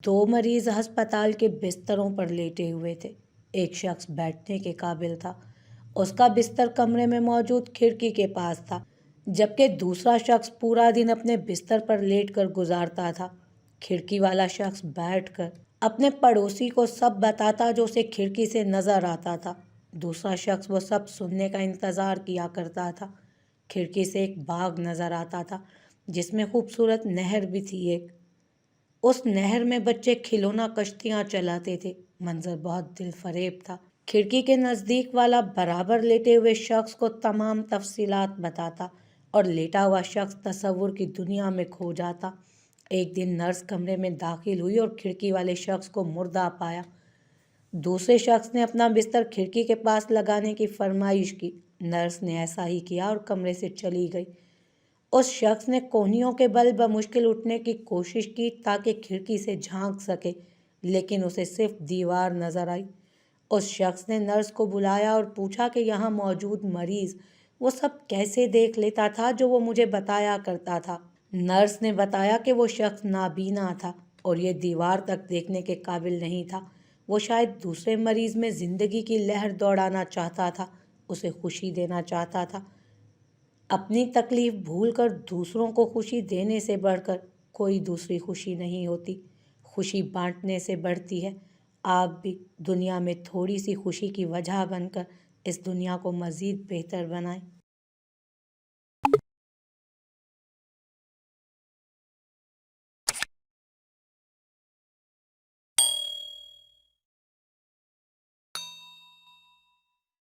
دو مریض ہسپتال کے بستروں پر لیٹے ہوئے تھے۔ ایک شخص بیٹھنے کے قابل تھا، اس کا بستر کمرے میں موجود کھڑکی کے پاس تھا، جبکہ دوسرا شخص پورا دن اپنے بستر پر لیٹ کر گزارتا تھا۔ کھڑکی والا شخص بیٹھ کر اپنے پڑوسی کو سب بتاتا جو اسے کھڑکی سے نظر آتا تھا۔ دوسرا شخص وہ سب سننے کا انتظار کیا کرتا تھا۔ کھڑکی سے ایک باغ نظر آتا تھا جس میں خوبصورت نہر بھی تھی ایک۔ اس نہر میں بچے کھلونا کشتیاں چلاتے تھے۔ منظر بہت دل فریب تھا۔ کھڑکی کے نزدیک والا برابر لیٹے ہوئے شخص کو تمام تفصیلات بتاتا اور لیٹا ہوا شخص تصور کی دنیا میں کھو جاتا۔ ایک دن نرس کمرے میں داخل ہوئی اور کھڑکی والے شخص کو مردہ پایا۔ دوسرے شخص نے اپنا بستر کھڑکی کے پاس لگانے کی فرمائش کی۔ نرس نے ایسا ہی کیا اور کمرے سے چلی گئی۔ اس شخص نے کونیوں کے بل بمشکل اٹھنے کی کوشش کی تاکہ کھڑکی سے جھانک سکے، لیکن اسے صرف دیوار نظر آئی۔ اس شخص نے نرس کو بلایا اور پوچھا کہ یہاں موجود مریض وہ سب کیسے دیکھ لیتا تھا جو وہ مجھے بتایا کرتا تھا۔ نرس نے بتایا کہ وہ شخص نابینا تھا اور یہ دیوار تک دیکھنے کے قابل نہیں تھا۔ وہ شاید دوسرے مریض میں زندگی کی لہر دوڑانا چاہتا تھا، اسے خوشی دینا چاہتا تھا۔ اپنی تکلیف بھول کر دوسروں کو خوشی دینے سے بڑھ کر کوئی دوسری خوشی نہیں ہوتی۔ خوشی بانٹنے سے بڑھتی ہے۔ آپ بھی دنیا میں تھوڑی سی خوشی کی وجہ بن کر اس دنیا کو مزید بہتر بنائیں۔